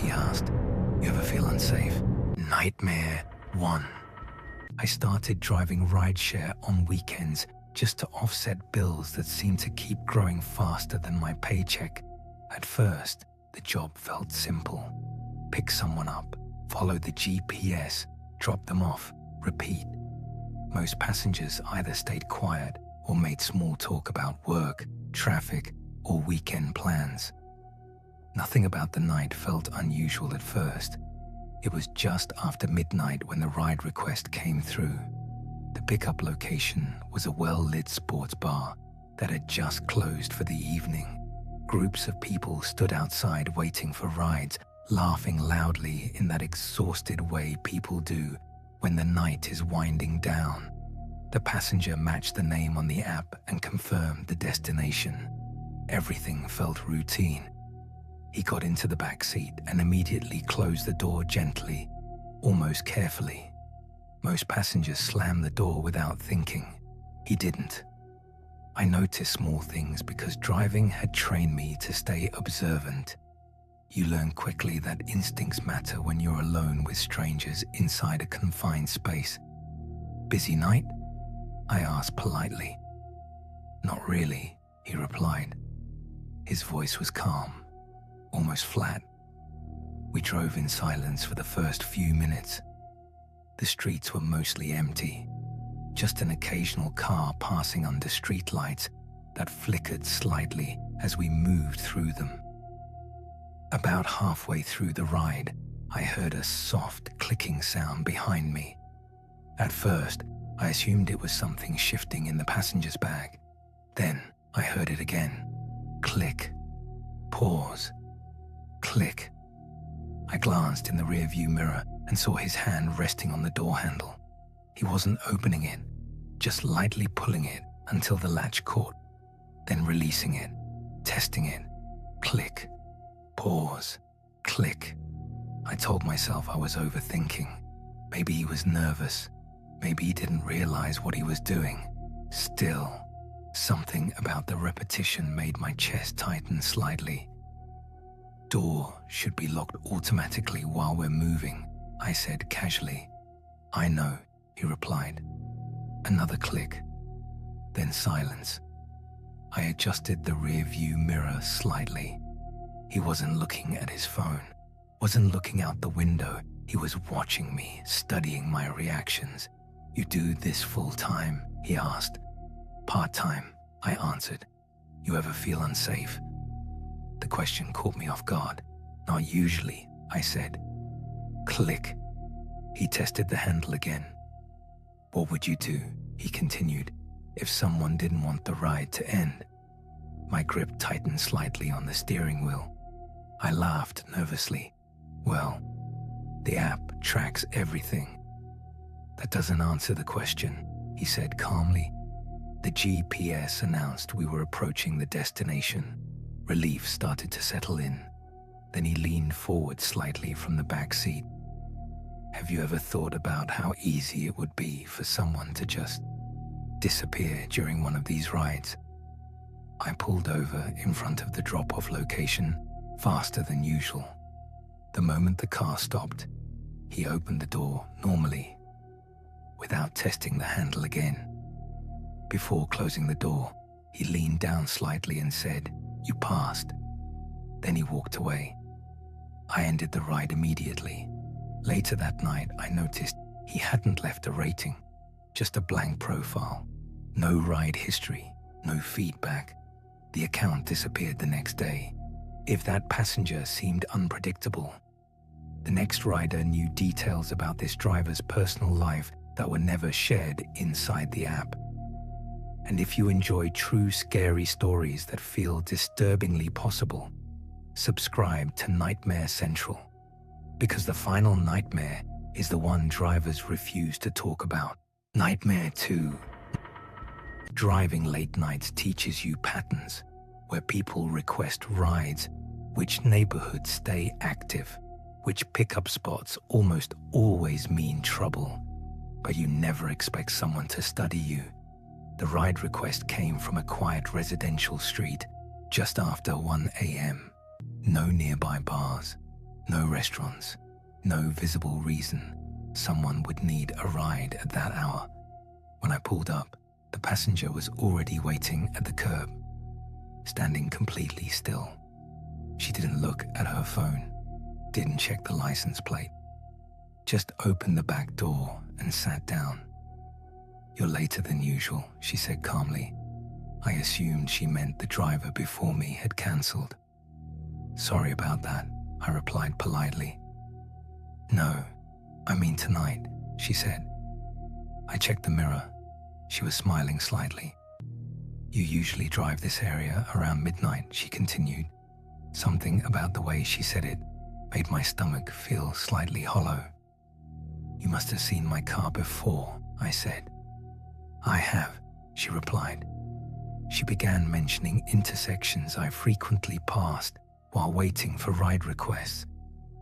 he asked. You ever feel unsafe? Nightmare 1. I started driving rideshare on weekends just to offset bills that seemed to keep growing faster than my paycheck. At first, the job felt simple. Pick someone up, follow the GPS, drop them off, repeat. Most passengers either stayed quiet or made small talk about work, traffic, or weekend plans. Nothing about the night felt unusual at first. It was just after midnight when the ride request came through. The pickup location was a well-lit sports bar that had just closed for the evening. Groups of people stood outside waiting for rides, laughing loudly in that exhausted way people do when the night is winding down. The passenger matched the name on the app and confirmed the destination. Everything felt routine. He got into the back seat and immediately closed the door gently, almost carefully. Most passengers slammed the door without thinking. He didn't. I noticed small things because driving had trained me to stay observant. You learn quickly that instincts matter when you're alone with strangers inside a confined space. Busy night? I asked politely. Not really, he replied. His voice was calm, almost flat. We drove in silence for the first few minutes. The streets were mostly empty, just an occasional car passing under streetlights that flickered slightly as we moved through them. About halfway through the ride, I heard a soft clicking sound behind me. At first, I assumed it was something shifting in the passenger's bag. Then I heard it again. Click. Pause. Click. I glanced in the rearview mirror and saw his hand resting on the door handle. He wasn't opening it, just lightly pulling it until the latch caught, then releasing it, testing it. Click. Pause. Click. I told myself I was overthinking. Maybe he was nervous. Maybe he didn't realize what he was doing. Still, something about the repetition made my chest tighten slightly. Door should be locked automatically while we're moving, I said casually. I know, he replied. Another click, then silence. I adjusted the rear view mirror slightly. He wasn't looking at his phone, wasn't looking out the window. He was watching me, studying my reactions. You do this full time? He asked. Part-time, I answered. You ever feel unsafe? The question caught me off guard. Not usually, I said. Click. He tested the handle again. What would you do, he continued, if someone didn't want the ride to end? My grip tightened slightly on the steering wheel. I laughed nervously. Well, the app tracks everything. That doesn't answer the question, he said calmly. The GPS announced we were approaching the destination. Relief started to settle in. Then he leaned forward slightly from the back seat. Have you ever thought about how easy it would be for someone to just disappear during one of these rides? I pulled over in front of the drop-off location, faster than usual. The moment the car stopped, he opened the door normally, without testing the handle again. Before closing the door, he leaned down slightly and said, "You passed." Then he walked away. I ended the ride immediately. Later that night, I noticed he hadn't left a rating, just a blank profile. No ride history, no feedback. The account disappeared the next day. If that passenger seemed unpredictable, the next rider knew details about this driver's personal life that were never shared inside the app. And if you enjoy true scary stories that feel disturbingly possible, subscribe to Nightmare Central, because the final nightmare is the one drivers refuse to talk about. Nightmare 2. Driving late nights teaches you patterns, where people request rides, which neighborhoods stay active, which pickup spots almost always mean trouble, but you never expect someone to study you. The ride request came from a quiet residential street just after 1 a.m. No nearby bars, No restaurants, no visible reason someone would need a ride at that hour. When I pulled up, the passenger was already waiting at the curb, standing completely still. She didn't look at her phone, didn't check the license plate, just opened the back door and sat down. "You're later than usual," she said calmly. I assumed she meant the driver before me had cancelled. "Sorry about that," I replied politely. "No, I mean tonight," she said. I checked the mirror. She was smiling slightly. "You usually drive this area around midnight," she continued. Something about the way she said it made my stomach feel slightly hollow. "You must have seen my car before," I said. "I have," she replied. She began mentioning intersections I frequently passed while waiting for ride requests,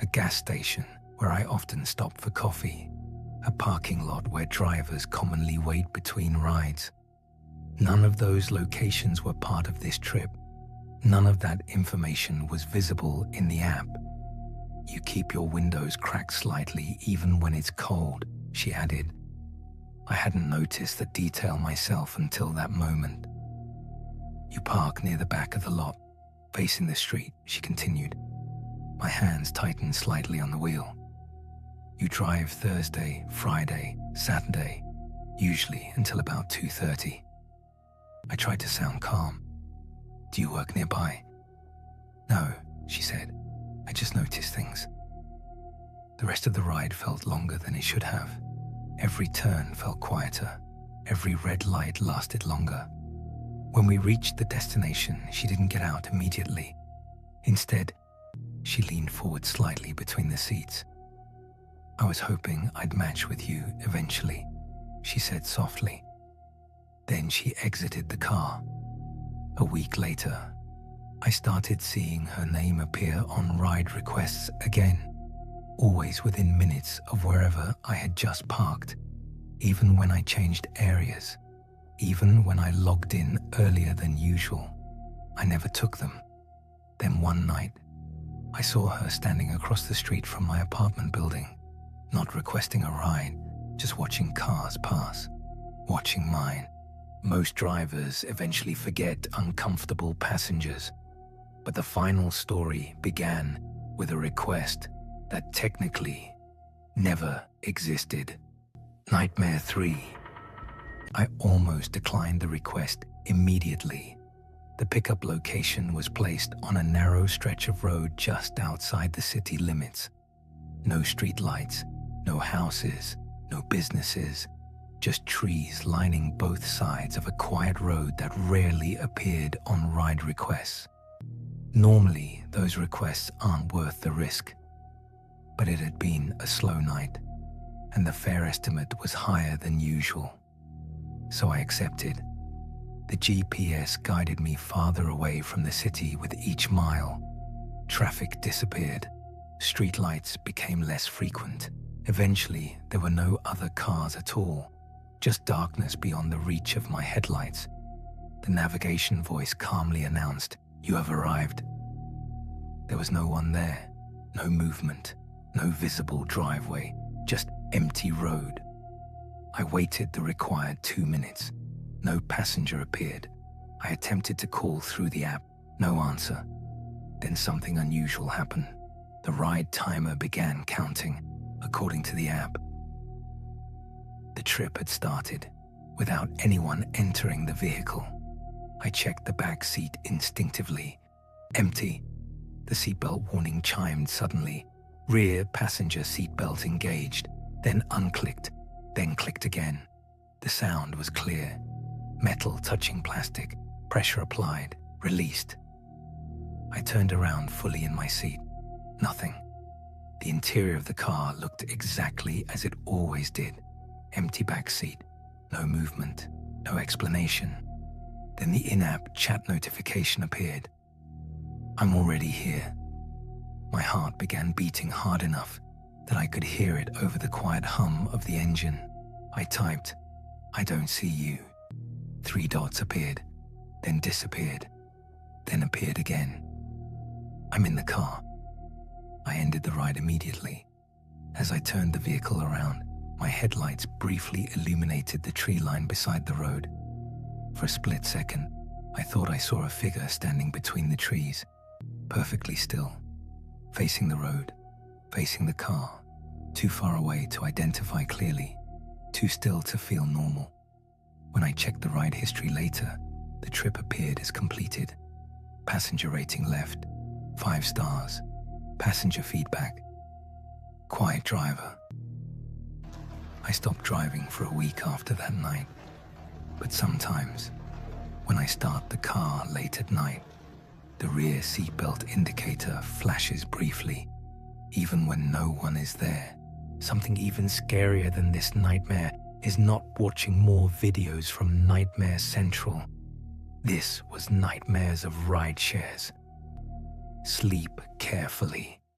a gas station where I often stopped for coffee, a parking lot where drivers commonly wait between rides. None of those locations were part of this trip. None of that information was visible in the app. "You keep your windows cracked slightly even when it's cold," she added. I hadn't noticed the detail myself until that moment. "You park near the back of the lot, facing the street," she continued. My hands tightened slightly on the wheel. "You drive Thursday, Friday, Saturday, usually until about 2:30. I tried to sound calm. "Do you work nearby?" "No," she said. "I just noticed things." The rest of the ride felt longer than it should have. Every turn felt quieter. Every red light lasted longer. When we reached the destination, she didn't get out immediately. Instead, she leaned forward slightly between the seats. "I was hoping I'd match with you eventually," she said softly. Then she exited the car. A week later, I started seeing her name appear on ride requests again, always within minutes of wherever I had just parked, even when I changed areas, even when I logged in earlier than usual. I never took them. Then one night, I saw her standing across the street from my apartment building, not requesting a ride, just watching cars pass, watching mine. Most drivers eventually forget uncomfortable passengers, but the final story began with a request that technically never existed. Nightmare 3. I almost declined the request immediately. The pickup location was placed on a narrow stretch of road just outside the city limits. No streetlights, no houses, no businesses, just trees lining both sides of a quiet road that rarely appeared on ride requests. Normally, those requests aren't worth the risk. But it had been a slow night, and the fare estimate was higher than usual. So I accepted. The GPS guided me farther away from the city with each mile. Traffic disappeared. Streetlights became less frequent. Eventually, there were no other cars at all, just darkness beyond the reach of my headlights. The navigation voice calmly announced, "You have arrived." There was no one there, no movement, no visible driveway, just empty road. I waited the required 2 minutes. No passenger appeared. I attempted to call through the app. No answer. Then something unusual happened. The ride timer began counting, according to the app. The trip had started, without anyone entering the vehicle. I checked the back seat instinctively. Empty. The seatbelt warning chimed suddenly. Rear passenger seatbelt engaged, then unclicked, then clicked again. The sound was clear. Metal touching plastic, pressure applied, released. I turned around fully in my seat. Nothing. The interior of the car looked exactly as it always did. Empty back seat, no movement, no explanation. Then the in-app chat notification appeared. "I'm already here." My heart began beating hard enough that I could hear it over the quiet hum of the engine. I typed, "I don't see you." 3 dots appeared, then disappeared, then appeared again. "I'm in the car." I ended the ride immediately. As I turned the vehicle around, my headlights briefly illuminated the tree line beside the road. For a split second, I thought I saw a figure standing between the trees, perfectly still, facing the road, facing the car, too far away to identify clearly, too still to feel normal. When I checked the ride history later, the trip appeared as completed. Passenger rating left, 5 stars. Passenger feedback, quiet driver. I stopped driving for a week after that night. But sometimes, when I start the car late at night, the rear seatbelt indicator flashes briefly, even when no one is there. Something even scarier than this nightmare is not watching more videos from Nightmare Central. This was nightmares of ride shares. Sleep carefully.